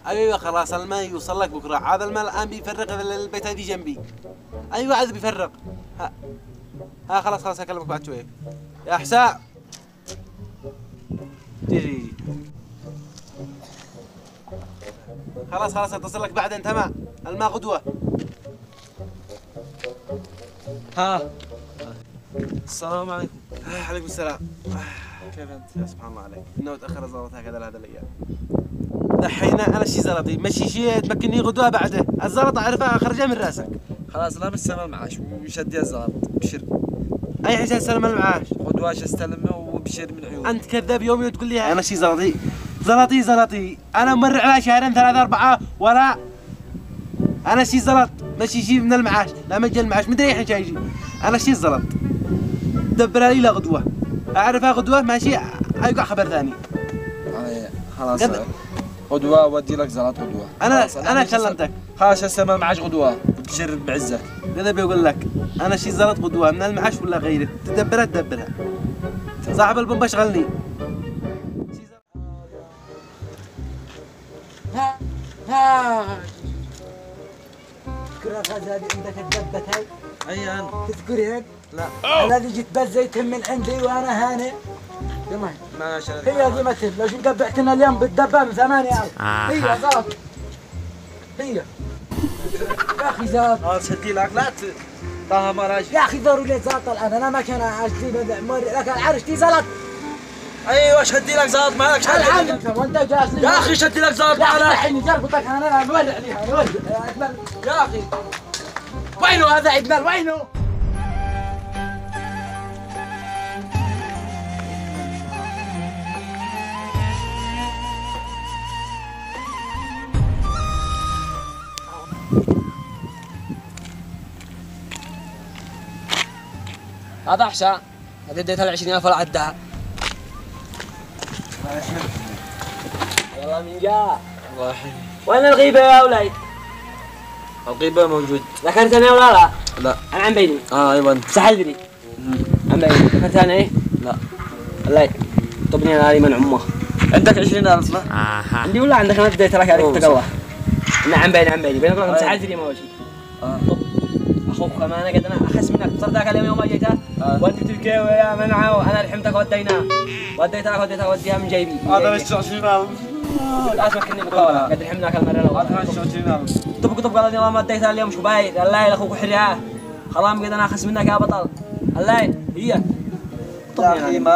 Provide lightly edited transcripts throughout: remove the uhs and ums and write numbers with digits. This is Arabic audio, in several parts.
ايوه خلاص الماء يوصل لك بكره. هذا الماء الان بيفرغ البيت هذه جنبي. ايوه هذا بيفرغ. ها خلاص اكلمك بعد شويه يا حساء. جي خلاص اتصل لك بعدين. تمام الماء غدوه. ها السلام عليكم. عليكم السلام. كيف انت؟ يا سبحان الله عليك، انه تاخر الزلط هكذا لهذا الايام. دحين انا شي زلطي مشي شيء تمكنني غدوه بعده. الزلط اعرفها اخرجها من راسك. خلاص لا بستلم المعاش وشدي الزلط بشر. اي حين استلم المعاش؟ غدواش استلمه وبشر من عيون. انت كذاب يومي وتقول لي انا شي زلطي. انا ممر على شهرين 3 4 ولا انا شي زلط. ماشي شي من المعاش. لا مجي المعاش مدري الحين شي يجي. انا شي زلط. دبرها لي لغدوه. اعرفها غدوه ماشي ايقع خبر ثاني. خلاص غدوه ودي لك زلط غدوه. انا كلمتك. خلاص استلم المعاش غدوه وبشر بعزك. هذا بيقول لك انا شي زلط غدوه من المعاش ولا غيره. تدبرها. صاحب البومبا شغلني. ها تذكر الغزالي عندك الدبة هاي؟ اي انا تذكرين؟ لا الذي جيت بزيتهم من عندي وانا هاني. تمام ما شاء هي دي مثل لو جيت قبعتنا اليوم بالدبة ب 8000. هي زلط. هي يا اخي زلط. سدي لك لا طه مراجع. يا اخي ضروري زلط الان. انا ما كان اشتري لك العرش دي زلط. ايوه شدي لك زلط مالك. الحين وانت جالس يا اخي شدي لك زلط يا اخي مالك. الحين جربتك انا نولع عليها نولع يا اخي وينه هذا عيد مال وينه؟ هذا حساء. هذا اديتها 20,000 ولا عدها. والله من جاء. الله يحييك. وين الغيبة يا ولد؟ الغيبة موجود. ذكرتني ولا لا؟ لا. أنا عم بيني. ايوه سحلني. عم بيني. ذكرتني؟ لا. والله طبني انا من عمه. عندك 20,000 لا؟ عندي ولا عندك؟ انا اديت لك هذيك تقوى. انا عم بيني بينك وبين سحلتني ما اول شيء. طب اخوك كمان قد انا اخس منك. صار ذاك اليوم يوم ما جيتها وديت الكيوي يا منعه وانا لحمتك وديناه. وديتها وديها من جيبي. هذا مش 20,000. لا تمكنني مقاولة قد لحمناك المرة الأولى. هذا مش 20,000. طب قال والله ما اديتها اليوم شو بايد. الله يا اخوك حرياه. خلاص قد انا اخس منك يا بطل. الله هي يا اخي ما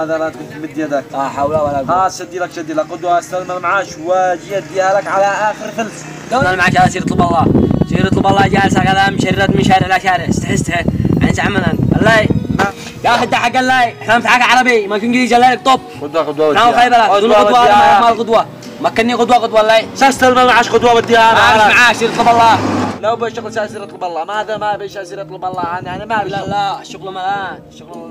هذا لا كنت مد يدك. لا حول ولا قوة. ها شدي لك قدوة استلم المعاش واجي اديها لك على اخر فلس. انا معك جالس يطلب الله. يطلب الله جالس هكذا مشرد من شارع لشارع. استحي عن زعمنا. الله يا اخي انت حق الله. احنا نتحكى عربي ما انجليزي. الله طب قدوة نعم خيبلة دون قدوة ما القدوة. مكني قدوة الله. استلم المعاش قدوة وديها انا ما معاش يطلب الله. لو بشغل ساسر يطلب الله. ما هذا ما بيش يطلب الله يعني ما بيش. لا الشغل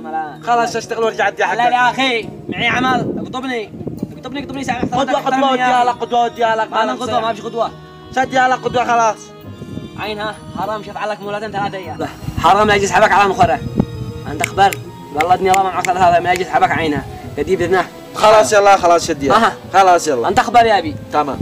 ملان. خلاص اشتغل وارجع ادي حقك. لا يا اخي معي عمل. قطبني ساعة. قدوة وديها لك ما قدوة ما فيش قدوة. شديها لك قدوة خلاص. عينها حرام شوف عليك مولاتين 3 ايام. حرام لا يجي يسحبك على مخره. انت اخبر والله ادني الله معك 3 ما يجي يسحبك عينها. قدي باذنه. خلاص يلا خلاص شديها. خلاص يلا. انت اخبر يا ابي. تمام.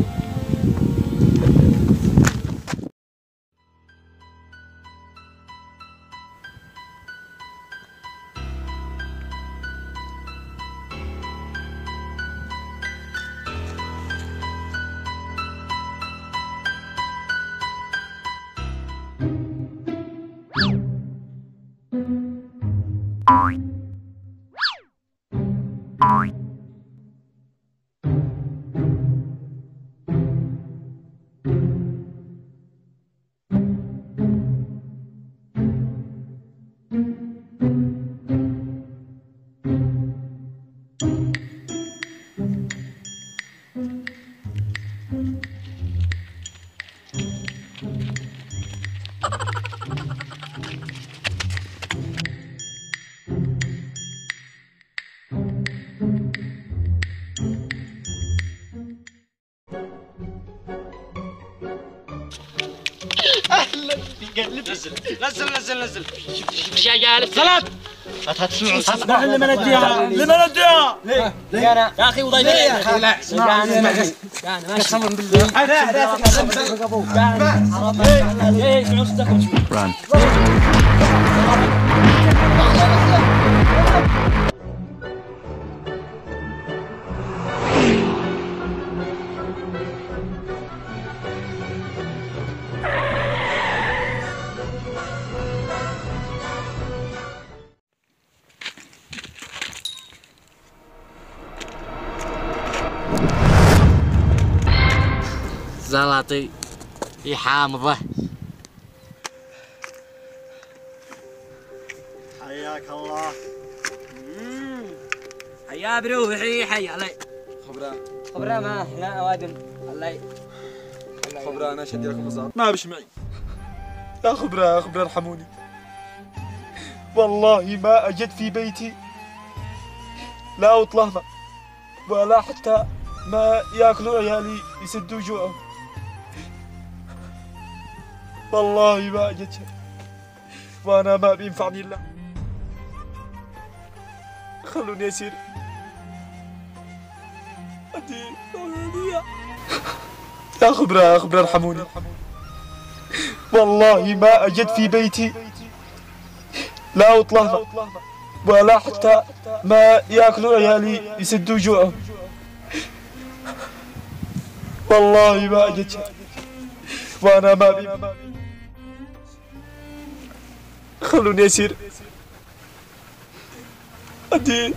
اهلا قلب نزل شوف ايش جالس. زلط لمن اديها؟ لمن اديها؟ ليه انا يا اخي وضيع يا اخي لا اسمع ماشي قسما بالله ايه شنو صدقكم زلطي حامضة. حياك الله. حيا بروحي حيا علي خبرة خبره ما احنا اوادم الله خبرة أنا شدي لكم الزعط ما بش معي. يا خبرة ارحموني. والله ما أجد في بيتي لا أطلهنا ولا حتى ما ياكلوا عيالي يسدوا جوعهم. والله ما أجد شيء وأنا ما بينفعني إلا خلوني أسير. يا خبرة ارحموني. والله ما أجد في بيتي لا أطلهنا ولا حتى ما ياكلوا عيالي يسدوا جوعهم. والله ما أجد شيء وأنا ما بي خلوني أسير. أدي